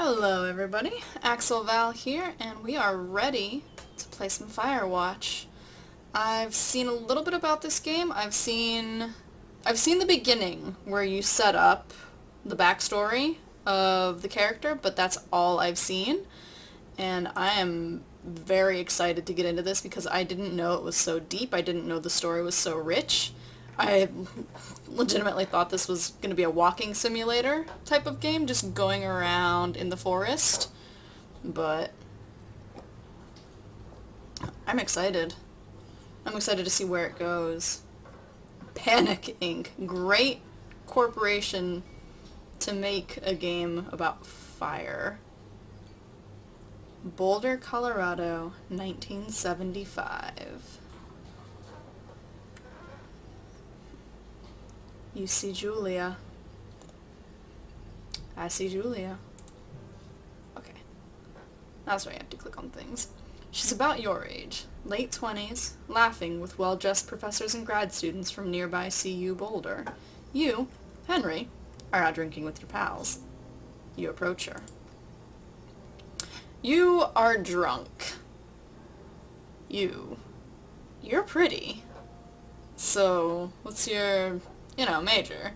Hello everybody, Axel Val here, and we are ready to play some Firewatch. I've seen a little bit about this game. I've seen the beginning where you set up the backstory of the character, but that's all I've seen. And I am very excited to get into this because I didn't know it was so deep. I didn't know the story was so rich. I legitimately thought this was going to be a walking simulator type of game, just going around in the forest. But I'm excited. I'm excited to see where it goes. Panic Inc. Great corporation to make a game about fire. Boulder, Colorado, 1975. You see Julia. I see Julia. Okay. That's why you have to click on things. She's about your age, late 20s, laughing with well-dressed professors and grad students from nearby CU Boulder. You, Henry, are out drinking with your pals. You approach her. You are drunk. You're pretty. So, what's your major?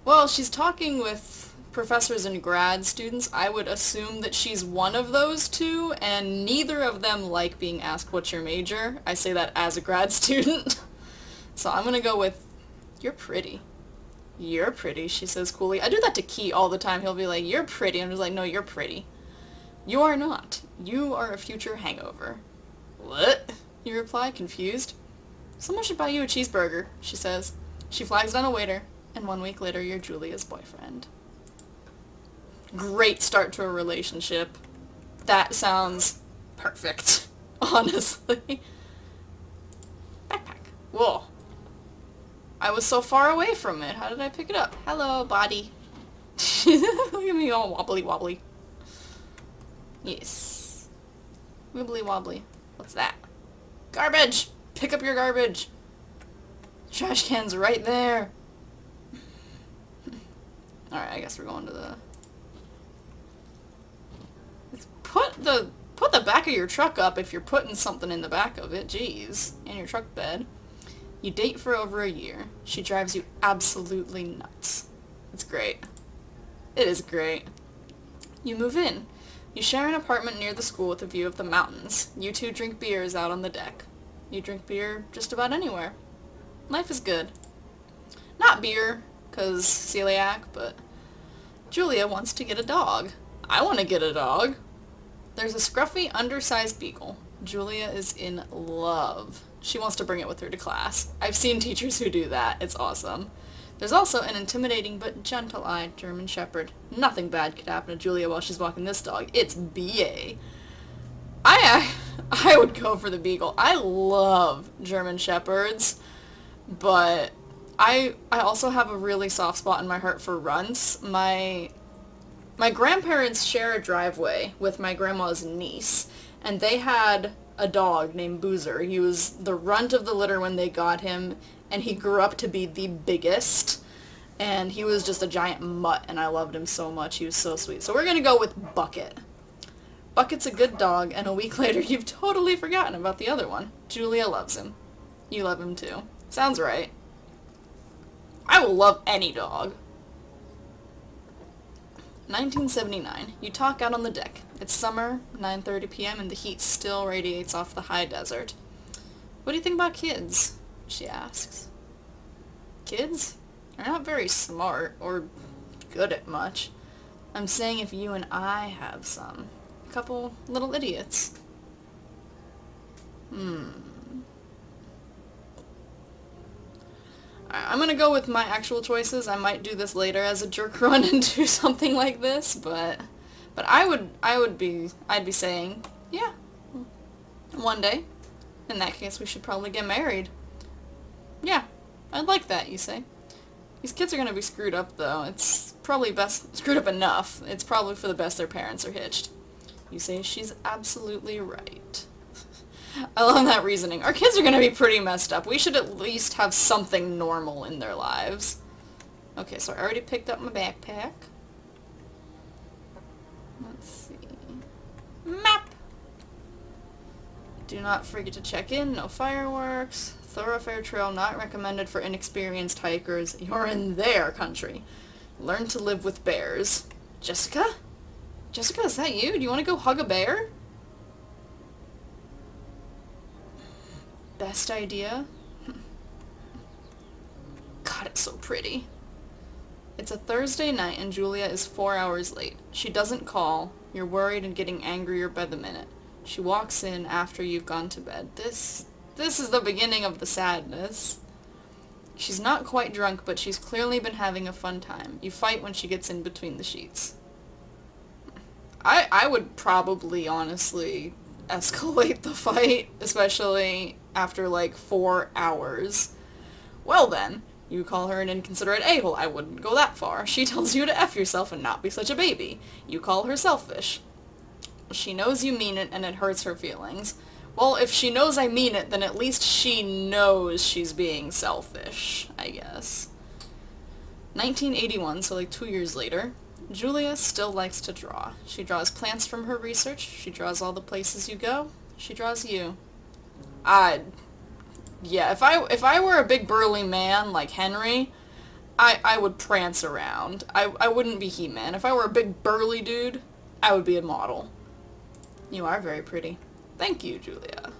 Well, she's talking with professors and grad students. I would assume that she's one of those two, and neither of them like being asked what's your major. I say that as a grad student. So I'm gonna go with, you're pretty. You're pretty, she says coolly. I do that to Key all the time. He'll be like, you're pretty. I'm just like, no, you're pretty. You are not. You are a future hangover. What? You reply, confused. Someone should buy you a cheeseburger, she says. She flags down a waiter, and 1 week later you're Julia's boyfriend. Great start to a relationship. That sounds perfect, honestly. Backpack. Whoa. I was so far away from it. How did I pick it up? Hello, body. Look at me all wobbly wobbly. Yes. Wibbly wobbly. What's that? Garbage! Pick up your garbage! Trash can's right there. Alright, I guess we're going to the... Put the back of your truck up if you're putting something in the back of it. Jeez. In your truck bed. You date for over a year. She drives you absolutely nuts. It's great. It is great. You move in. You share an apartment near the school with a view of the mountains. You two drink beers out on the deck. You drink beer just about anywhere. Life is good. Not beer, 'cause celiac, but Julia wants to get a dog. I want to get a dog. There's a scruffy, undersized beagle. Julia is in love. She wants to bring it with her to class. I've seen teachers who do that. It's awesome. There's also an intimidating but gentle-eyed German Shepherd. Nothing bad could happen to Julia while she's walking this dog. It's BA. I would go for the beagle. I love German Shepherds, but I also have a really soft spot in my heart for runts. My grandparents share a driveway with my grandma's niece, and they had a dog named Boozer. He was the runt of the litter when they got him, and he grew up to be the biggest, and he was just a giant mutt, and I loved him so much. He was so sweet. So we're gonna go with Bucket. Bucket's a good dog, and a week later you've totally forgotten about the other one. Julia loves him. You love him too. Sounds right. I will love any dog. 1979. You talk out on the deck. It's summer, 9:30 p.m., and the heat still radiates off the high desert. What do you think about kids? She asks. Kids? They're not very smart or good at much. I'm saying if you and I have some. A couple little idiots. I'm gonna go with my actual choices. I might do this later as a jerk run and do something like this, but I'd be saying, yeah, one day. In that case, we should probably get married. Yeah, I'd like that, you say. These kids are gonna be screwed up, though. It's probably screwed up enough. It's probably for the best their parents are hitched. You say she's absolutely right. I love that reasoning. Our kids are gonna be pretty messed up. We should at least have something normal in their lives. Okay, so I already picked up my backpack. Let's see. Map! Do not forget to check in. No fireworks. Thoroughfare trail not recommended for inexperienced hikers. You're in their country. Learn to live with bears. Jessica? Jessica, is that you? Do you want to go hug a bear? Best idea? God, it's so pretty. It's a Thursday night and Julia is 4 hours late. She doesn't call. You're worried and getting angrier by the minute. She walks in after you've gone to bed. This is the beginning of the sadness. She's not quite drunk, but she's clearly been having a fun time. You fight when she gets in between the sheets. I would probably, honestly, escalate the fight, especially after, like, 4 hours. Well then, you call her an inconsiderate a-hole. I wouldn't go that far. She tells you to F yourself and not be such a baby. You call her selfish. She knows you mean it and it hurts her feelings. Well, if she knows I mean it, then at least she knows she's being selfish, I guess. 1981, so like 2 years later, Julia still likes to draw. She draws plants from her research. She draws all the places you go. She draws you. Yeah, if I were a big burly man like Henry, I would prance around. I wouldn't be He-Man. If I were a big burly dude, I would be a model. You are very pretty. Thank you, Julia.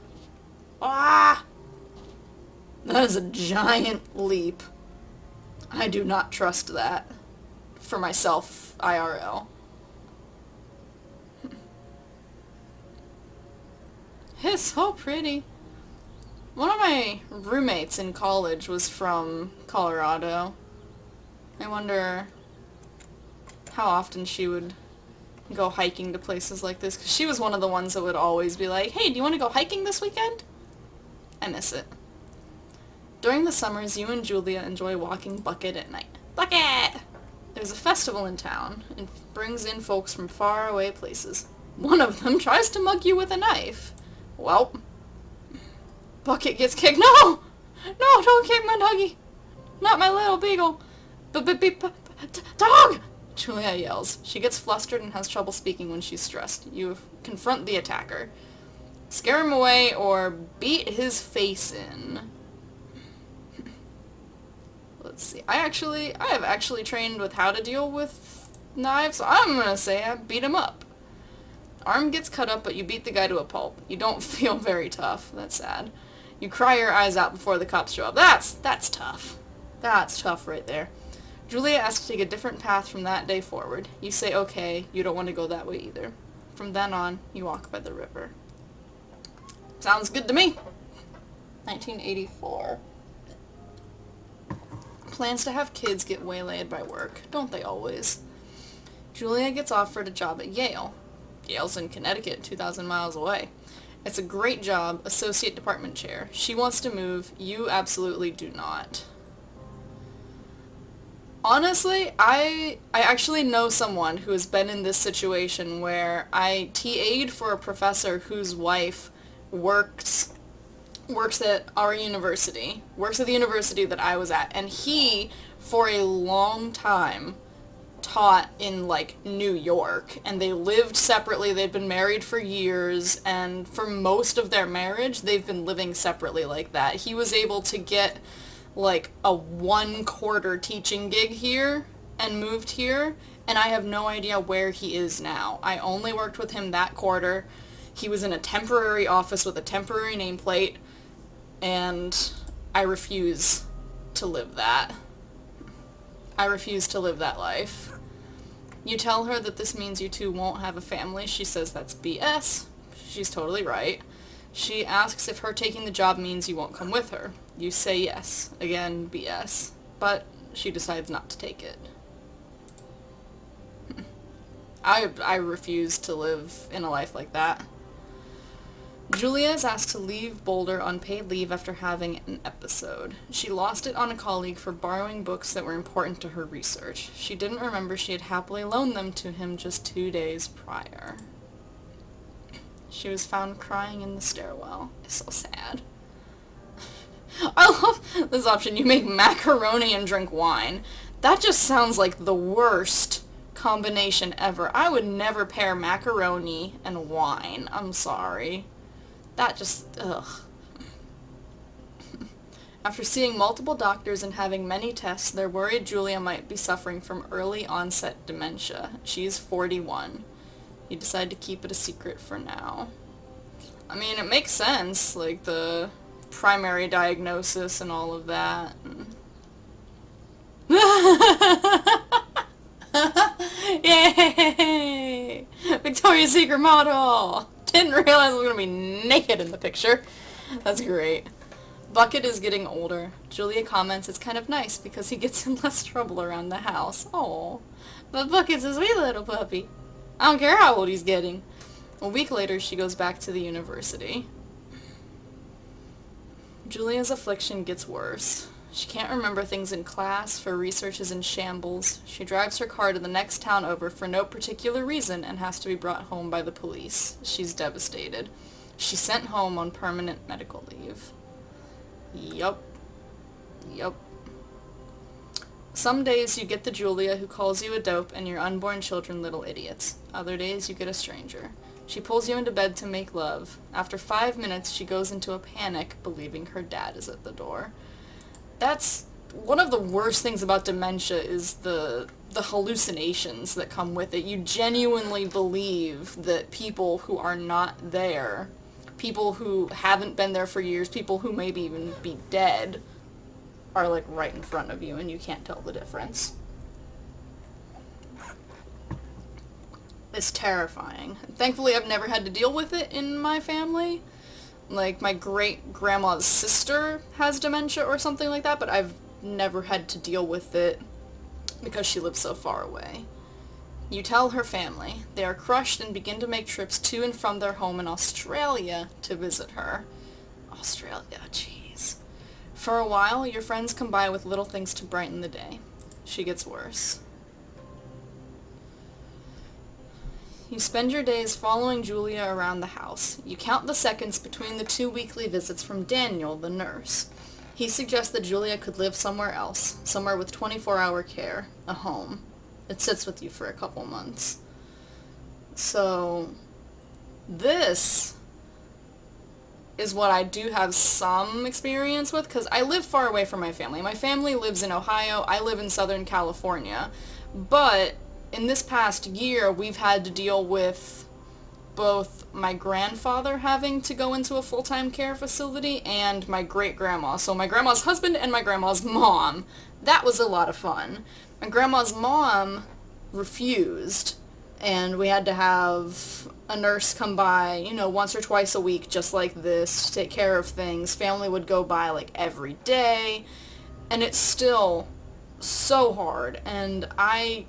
Ah! That is a giant leap. I do not trust that. For myself, IRL. It's so pretty. One of my roommates in college was from Colorado. I wonder how often she would go hiking to places like this, because she was one of the ones that would always be like, hey, do you want to go hiking this weekend? I miss it. During the summers, you and Julia enjoy walking Bucket at night. Bucket! There's a festival in town. It brings in folks from far away places. One of them tries to mug you with a knife. Well, Bucket gets kicked. No! No, don't kick my doggy. Not my little beagle. Dog! Julia yells. She gets flustered and has trouble speaking when she's stressed. You confront the attacker. Scare him away or beat his face in. Let's see. I have actually trained with how to deal with knives, so I'm gonna say I beat him up. Arm gets cut up, but you beat the guy to a pulp. You don't feel very tough. That's sad. You cry your eyes out before the cops show up. That's tough. That's tough right there. Julia asks to take a different path from that day forward. You say okay, you don't want to go that way either. From then on, you walk by the river. Sounds good to me. 1984. Plans to have kids get waylaid by work. Don't they always? Julia gets offered a job at Yale. Yale's in Connecticut, 2,000 miles away. It's a great job, associate department chair. She wants to move. You absolutely do not. Honestly, I actually know someone who has been in this situation where I TA'd for a professor whose wife works at our university, works at the university that I was at, and he, for a long time, taught in, like, New York, and they lived separately. They'd been married for years, and for most of their marriage, they've been living separately like that. He was able to get like a 1/4 teaching gig here and moved here, and I have no idea where he is now. I only worked with him that quarter. He was in a temporary office with a temporary nameplate, and I refuse to live that. I refuse to live that life. You tell her that this means you two won't have a family. She says that's BS. She's totally right. She asks if her taking the job means you won't come with her. You say yes. Again, BS. But she decides not to take it. I refuse to live in a life like that. Julia is asked to leave Boulder on paid leave after having an episode. She lost it on a colleague for borrowing books that were important to her research. She didn't remember she had happily loaned them to him just 2 days prior. She was found crying in the stairwell. It's so sad. I love this option. You make macaroni and drink wine. That just sounds like the worst combination ever. I would never pair macaroni and wine. I'm sorry. That just, ugh. After seeing multiple doctors and having many tests, they're worried Julia might be suffering from early onset dementia. She's 41. You decide to keep it a secret for now. I mean, it makes sense, like the primary diagnosis and all of that. Yay! Victoria's Secret model! Didn't realize I was going to be naked in the picture. That's great. Bucket is getting older. Julia comments it's kind of nice because he gets in less trouble around the house. Oh, but Bucket's a sweet little puppy. I don't care how old he's getting. A week later, she goes back to the university. Julia's affliction gets worse. She can't remember things in class, her research is in shambles. She drives her car to the next town over for no particular reason and has to be brought home by the police. She's devastated. She's sent home on permanent medical leave. Yup. Some days you get the Julia who calls you a dope and your unborn children little idiots. Other days you get a stranger. She pulls you into bed to make love. After 5 minutes, she goes into a panic, believing her dad is at the door. That's one of the worst things about dementia is the hallucinations that come with it. You genuinely believe that people who are not there, people who haven't been there for years, people who maybe even be dead, are like right in front of you and you can't tell the difference. It's terrifying. Thankfully, I've never had to deal with it in my family. Like, my great-grandma's sister has dementia or something like that, but I've never had to deal with it because she lives so far away. You tell her family. They are crushed and begin to make trips to and from their home in Australia to visit her. Australia, jeez. For a while, your friends come by with little things to brighten the day. She gets worse. You spend your days following Julia around the house. You count the seconds between the 2 weekly visits from Daniel, the nurse. He suggests that Julia could live somewhere else, somewhere with 24-hour care, a home. It sits with you for a couple months. So, this is what I do have some experience with, because I live far away from my family. My family lives in Ohio, I live in Southern California, but in this past year, we've had to deal with both my grandfather having to go into a full-time care facility and my great-grandma. So my grandma's husband and my grandma's mom. That was a lot of fun. My grandma's mom refused, and we had to have a nurse come by, once or twice a week, just like this, to take care of things. Family would go by, like, every day, and it's still so hard, and I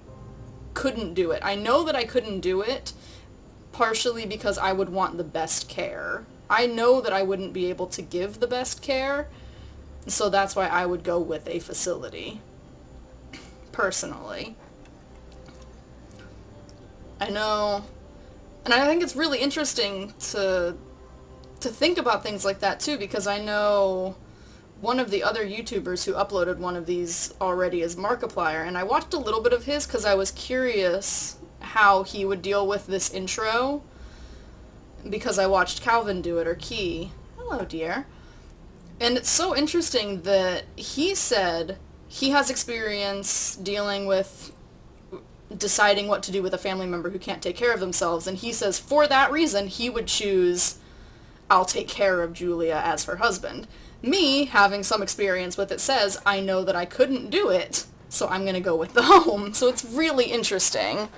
couldn't do it. I know that I couldn't do it partially because I would want the best care. I know that I wouldn't be able to give the best care, so that's why I would go with a facility, personally. I know, and I think it's really interesting to think about things like that too, because I know one of the other YouTubers who uploaded one of these already is Markiplier, and I watched a little bit of his because I was curious how he would deal with this intro, because I watched Calvin do it, or Key. Hello, dear. And it's so interesting that he said he has experience dealing with deciding what to do with a family member who can't take care of themselves, and he says for that reason he would choose, I'll take care of Julia as her husband. Me, having some experience with it, says, I know that I couldn't do it, so I'm going to go with the home. So it's really interesting.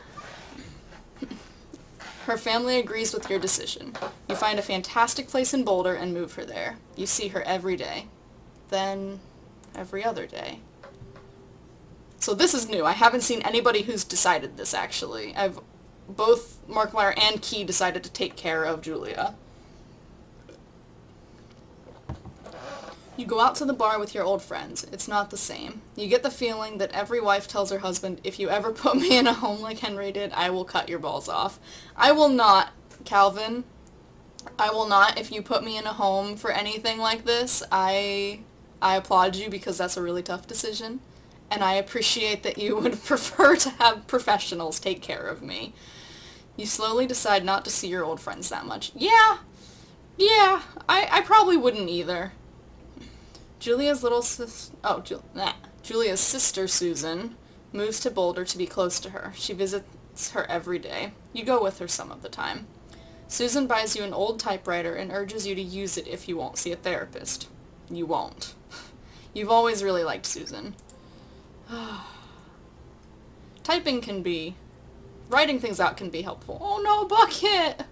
Her family agrees with your decision. You find a fantastic place in Boulder and move her there. You see her every day. Then, every other day. So this is new. I haven't seen anybody who's decided this, actually. Both Markiplier and Key decided to take care of Julia. You go out to the bar with your old friends. It's not the same. You get the feeling that every wife tells her husband, if you ever put me in a home like Henry did, I will cut your balls off. I will not, Calvin. I will not. If you put me in a home for anything like this, I applaud you, because that's a really tough decision. and I appreciate that you would prefer to have professionals take care of me. You slowly decide not to see your old friends that much. Yeah, I probably wouldn't either. Julia's Julia's sister, Susan, moves to Boulder to be close to her. She visits her every day. You go with her some of the time. Susan buys you an old typewriter and urges you to use it if you won't see a therapist. You won't. You've always really liked Susan. Writing things out can be helpful. Oh no, Bucket!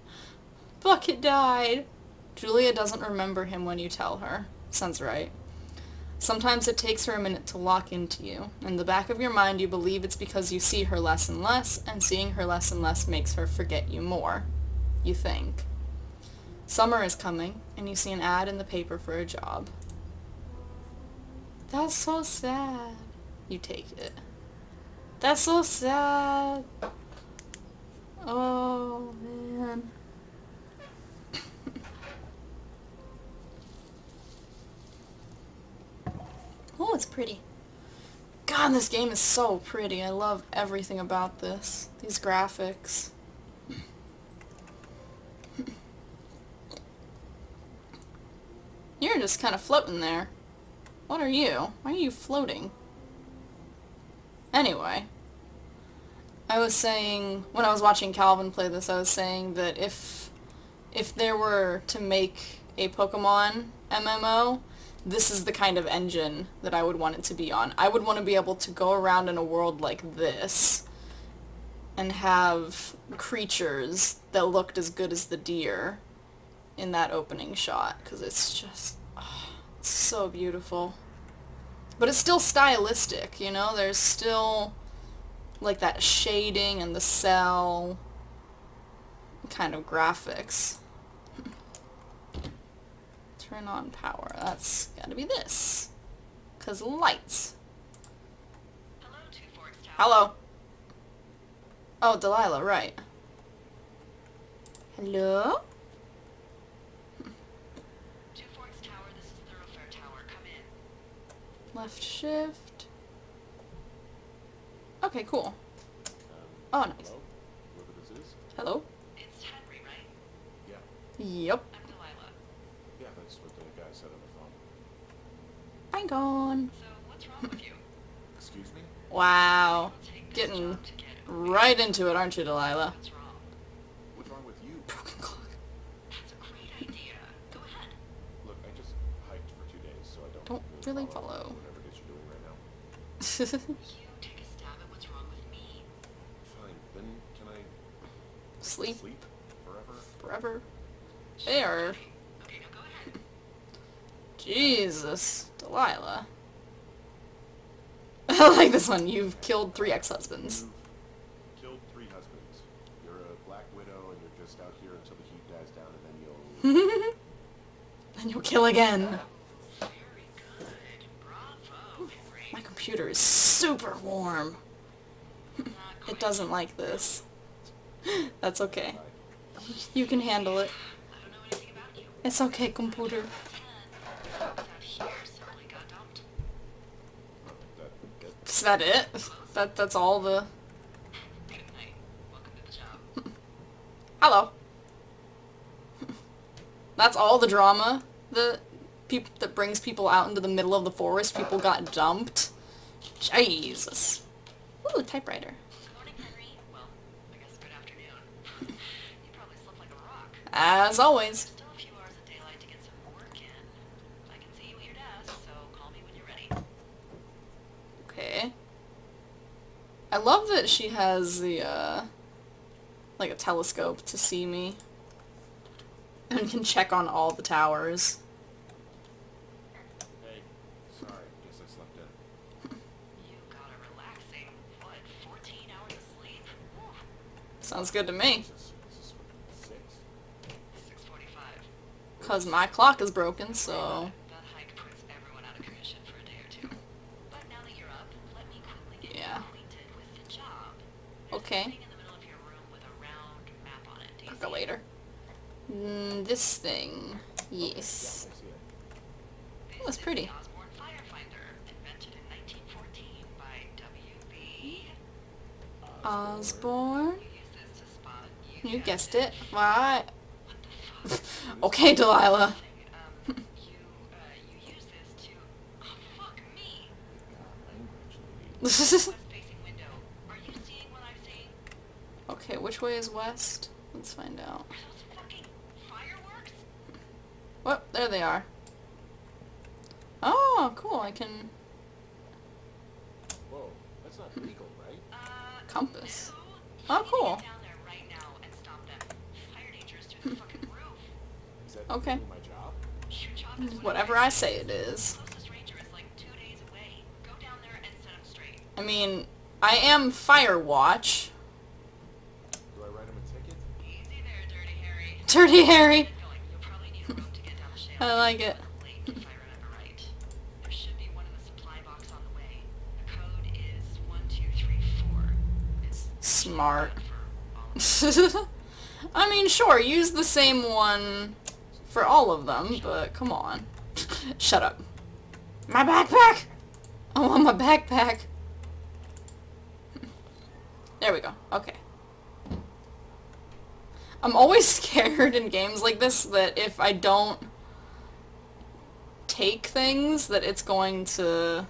Bucket died. Julia doesn't remember him when you tell her. Sounds right. Sometimes it takes her a minute to lock into you. In the back of your mind, you believe it's because you see her less and less, and seeing her less and less makes her forget you more. You think. Summer is coming, and you see an ad in the paper for a job. That's so sad. You take it. That's so sad. Oh, man. Oh, it's pretty. God, this game is so pretty. I love everything about this. These graphics. You're just kind of floating there. What are you? Why are you floating? Anyway. I was saying, when I was watching Calvin play this, I was saying that if there were to make a Pokemon MMO, this is the kind of engine that I would want it to be on. I would want to be able to go around in a world like this and have creatures that looked as good as the deer in that opening shot, because it's just it's so beautiful. But it's still stylistic, you know? There's still like that shading and the cell kind of graphics. Turn on power. That's gotta be this. 'Cause lights. Hello. Oh, Delilah, right. Hello? Left shift. Okay, cool. Oh, nice. Hello? Whoever this is? Hello? It's Henry, right? Yeah. Yep. I'm Delilah. Yeah, that's what the guy said on the phone. I'm gone. So, what's wrong with you? Excuse me? Wow. I'll take this Getting job to get it. right into it, aren't you, Delilah? What's wrong? What's wrong with you? Broken clock. That's a great idea. Go ahead. Look, I just hiked for 2 days, so I don't Don't really follow. whatever it is you're doing right now. You take a stab at what's wrong with me. Fine, then can I Sleep sleep forever? forever. There. Okay, now go ahead. Jesus. Delilah. I like this one. You've killed 3 ex-husbands. You've killed 3 husbands. You're a black widow, and you're just out here until the heat dies down, and then you'll... Then you'll kill again. Very good. Bravo, Henry. My computer is super warm. It doesn't like this. That's okay. You can handle it. I don't know anything about you. It's okay, computer. 10. Out here simply got dumped. Is that it? That's all the... Good night. Welcome to the job. Hello. That's all the drama that brings people out into the middle of the forest. People got dumped. Jesus. Ooh, typewriter. Good morning, Henry. Well, I guess good afternoon. You probably slept like a rock. As always. Still a few hours of daylight to get some work in. I can see you at your desk, so call me when you're ready. Okay. I love that she has the, like a telescope to see me. And can check on all the towers. Hey, sorry, guess I slept in. You got a relaxing, 14 hours of sleep? Whew. Sounds good to me. Is this 6? 6:45. Because my clock is broken, so... That hike puts everyone out of commission for a day or two. But now that you're up, let me quickly get Yeah. you acquainted with the job. There's Okay. something in the middle of your room with a round map on it. Do you see it? Calculator. This thing. Yes. I see it. Oh, that's pretty. The Osborne Firefinder, invented in 1914 by Osborne? You use this to spot. You guessed it. Why? What the fuck? Okay, Delilah. You use this to. Oh, fuck me! Language, lady. West-facing window. Are you seeing what I'm seeing? Okay, which way is west? Let's find out. Are those fucking fireworks? Oh, there they are. Oh, cool. I can Whoa, that's not legal, right? compass. No. Oh, You need to cool. get down there right now and stop them. Fire danger is through the fucking roof. Is that Okay. doing my job? Your job is Whatever I say it is. The closest ranger is like 2 days away. Go down there and set him straight. I mean, I am Firewatch. Do I write him a ticket? Easy there, Dirty Harry. Dirty Harry. Get going. You'll probably need a rope to get down the shale. I like it. Late, if I remember right. There should be one in the supply box on the way. The code is 1234. It's Smart. for all of I mean, sure, use the same one for all of them, but come on. Shut up. My backpack! I want my backpack. There we go. Okay. I'm always scared in games like this that if I don't take things, that it's going to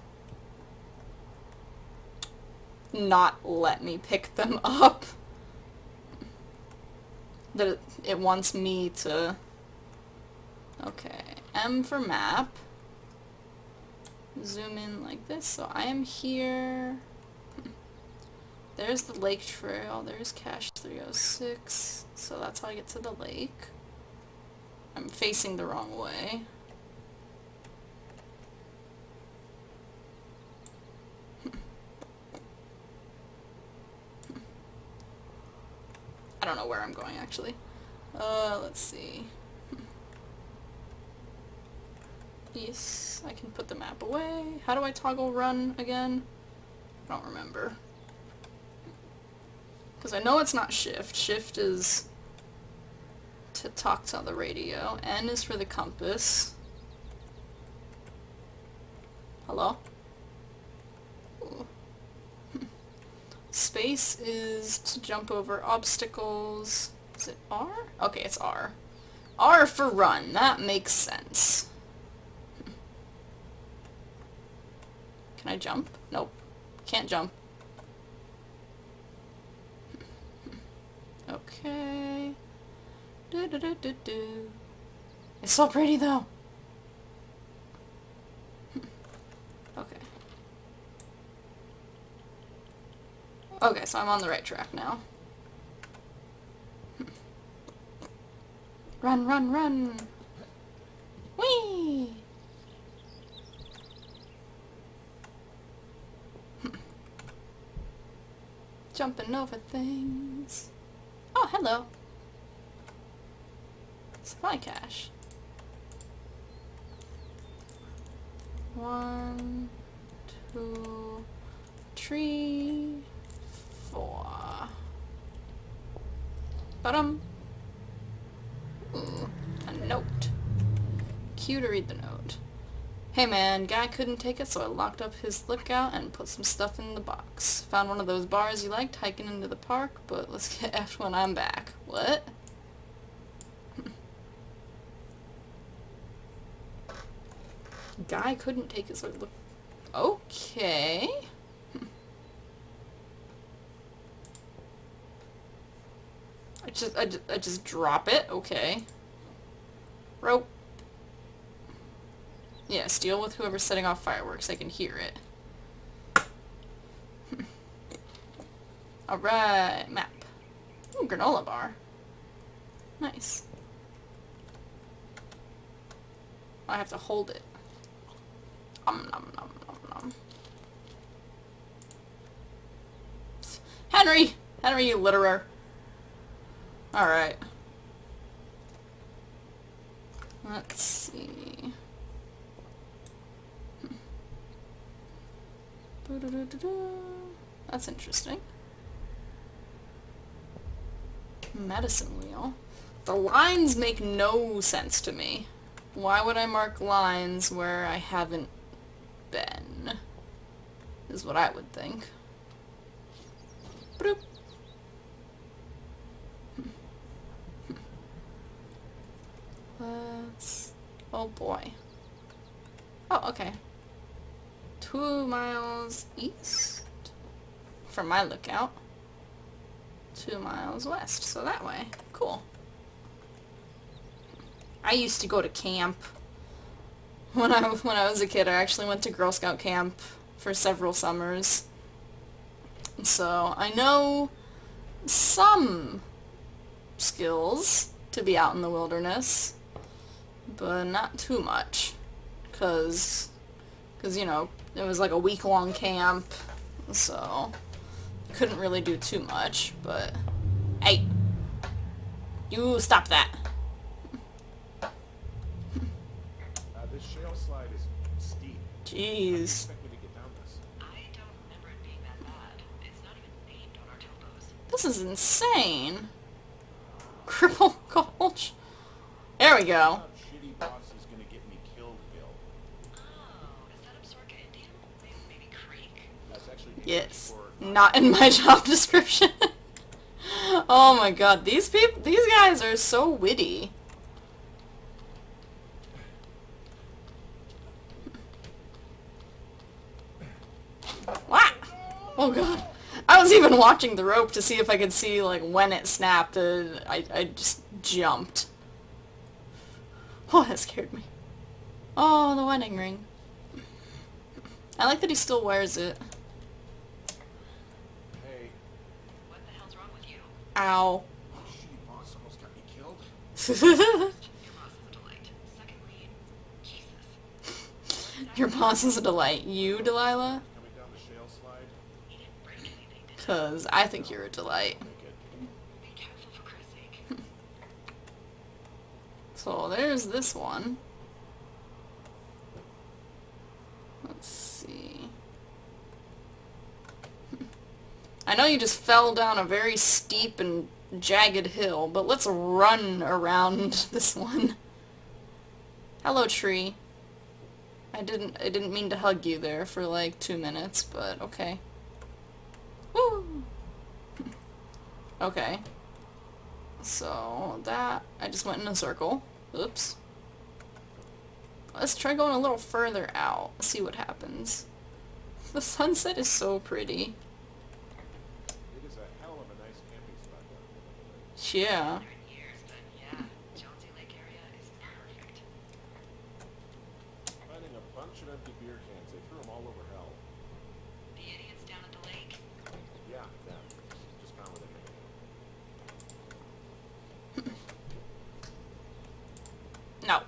not let me pick them up. That it wants me to... Okay, M for map. Zoom in like this, so I am here. There's the lake trail, there's cache 306, so that's how I get to the lake. I'm facing the wrong way. I don't know where I'm going, actually. Let's see. Yes, I can put the map away. How do I toggle run again? I don't remember. Because I know it's not shift. Shift is to talk to the radio. N is for the compass. Hello? Ooh. Space is to jump over obstacles. Is it R? Okay, it's R. R for run. That makes sense. Can I jump? Nope. Can't jump. Okay. Do do do do do. It's so pretty though. Okay. Okay, so I'm on the right track now. Run, run, run! Whee! Jumping over things. Oh, hello. Supply cache. 1, 2, 3, 4. Bottom. Ooh, a note. Q to read the note. Hey man, guy couldn't take it, so I locked up his lookout and put some stuff in the box. Found one of those bars you liked hiking into the park, but let's get effed when I'm back. What? Guy couldn't take his look. Okay. I just drop it. Okay. Rope. Yes, deal with whoever's setting off fireworks. I can hear it. Alright, map. Ooh, granola bar. Nice. I have to hold it. Nom nom nom nom. Henry! Henry, you litterer. Alright. Let's see. That's interesting. Medicine wheel. The lines make no sense to me. Why would I mark lines where I haven't been? Is what I would think. Bloop. Let's... Oh boy. Oh, okay. 2 miles east from my lookout. 2 miles west, so that way. Cool. I used to go to camp. When I was a kid, I actually went to Girl Scout camp for several summers. So I know some skills to be out in the wilderness, but not too much, cause you know, it was like a week-long camp, so couldn't really do too much. But hey, you stop that. This shale slide is steep. How do you Jeez. expect me to get down this? I don't remember it being that bad. It's not even named on our topos. This is insane. Cripple Gulch. There we go. Some shitty boss is gonna get me killed, Gil. Oh, is that Absorka Indian? Maybe Creek? That's actually Yes. for Not in my job description. Oh my god, these guys are so witty. What? Oh god. I was even watching the rope to see if I could see like when it snapped. I just jumped. Oh, that scared me. Oh, the wedding ring. I like that he still wears it. Hey, What the hell's wrong with you? Ow. my shitty boss almost got me killed. Your boss is a delight. Secondly, Jesus. Your boss is a delight. You, Delilah? Coming down the shale slide. He didn't break anything, did he? Because I think you're a delight. Make it. Be careful for Christ's sake. So there's this one. Let's see. I know you just fell down a very steep and jagged hill, but let's run around this one. Hello, tree. I didn't mean to hug you there for like 2 minutes, but okay. Woo! Okay. So that I just went in a circle. Oops. Let's try going a little further out. See what happens. The sunset is so pretty. It is a hell of a nice camping spot down here. Yeah. 100 years, but yeah, Jonesy Lake area is perfect. Finding a bunch of empty beer cans. They threw them all over hell. The idiots down at the lake. Yeah, them. Just found where they hang out. No.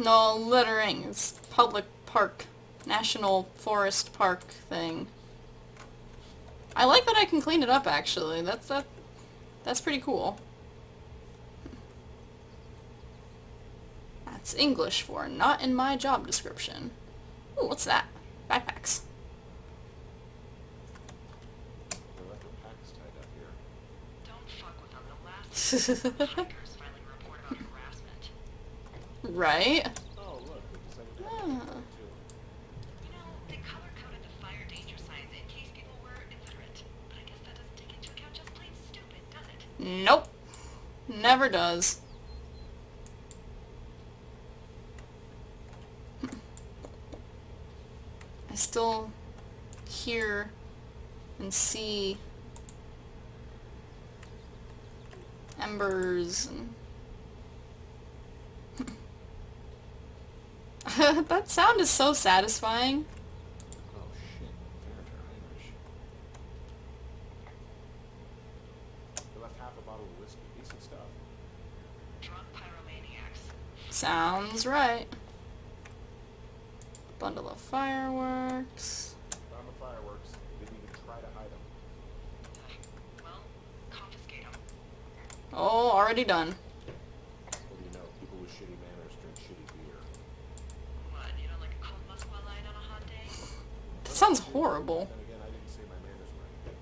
No littering. It's public park. National Forest Park thing. I like that I can clean it up actually. That's pretty cool. That's English for not in my job description. Ooh, what's that? Backpacks. They left their packs tied up here. Don't fuck with them. The last hikers filing a report about harassment. Right? Oh, look, they decided to have Ah. a campfire, too. You know, they color-coded the fire danger signs in case people were illiterate. But I guess that doesn't take into account just plain stupid, does it? Nope. Never does. I still hear and see embers and that sound is so satisfying. Oh, shit. Veriter Irish. They left half a bottle of whiskey. Decent stuff. Drunk pyromaniacs. Sounds right. Bundle of fireworks. Found the fireworks. Didn't even try to hide them. Well, confiscate them. Oh, already done. What do you know? People with shitty manners drink shitty beer. What, you don't like a cold Muscat light on a hot day? That sounds horrible. Then again, I didn't say my manners were anything.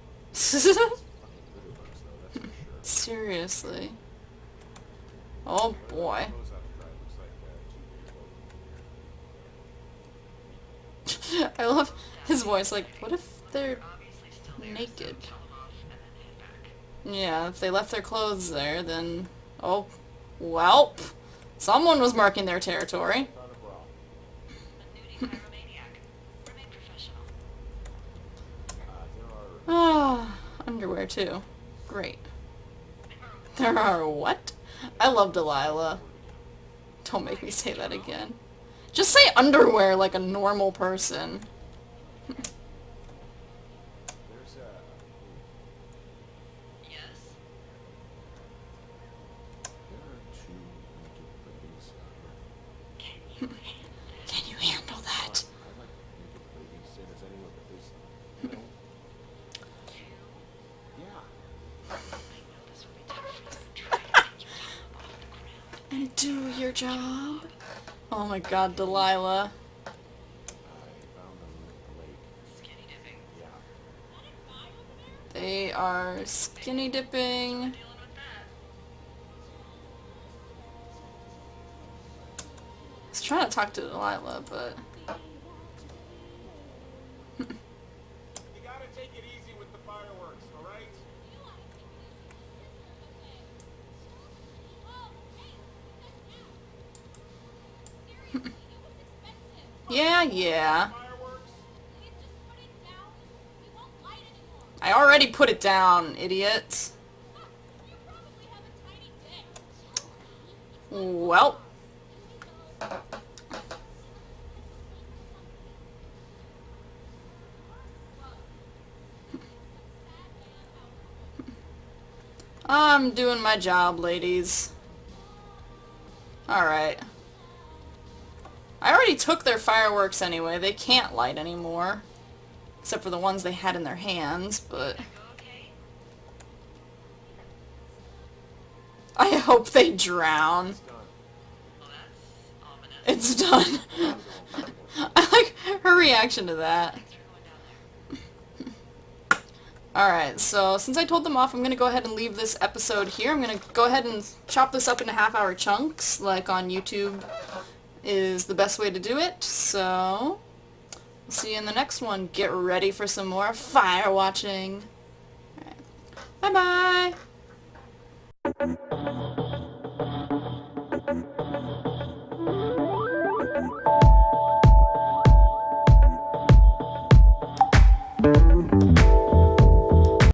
Fucking litter bugs, though, that's for sure. Seriously. Oh boy. Clothes out to dry. Looks like I love his voice, like, what if they're Obviously still there, naked? so tell them off and then head back. Yeah, if they left their clothes there, then... Oh, welp. Someone was marking their territory. Found a bra. A nudie pyromaniac. Remain professional. There are Ah, underwear too. Great. There are what? I love Delilah. Don't make me say that again. Just say underwear like a normal person. there's Yes? there are two naked ladies. Can you handle that? Can you handle that? I like naked ladies, and if anyone is, you know, Two? yeah. I know this will be tough for them. Try to get you off the ground. And do your job. Oh my god, Delilah. I found them at the lake. Skinny dipping. Yeah. They are skinny dipping. Dealing with that. I was trying to talk to Delilah, but... You gotta take it easy with the fireworks, alright? Yeah. Fireworks? I already put it down, idiots. Well. I'm doing my job, ladies. Alright. I already took their fireworks anyway. They can't light anymore. Except for the ones they had in their hands, but... Go okay? I hope they drown. It's done. Well, that's ominous. It's done. I like her reaction to that. Thanks for going down there. Alright, so since I told them off, I'm going to go ahead and leave this episode here. I'm going to go ahead and chop this up into half-hour chunks, like on YouTube is the best way to do it. So, we'll see you in the next one. Get ready for some more fire watching. Alright. Bye-bye!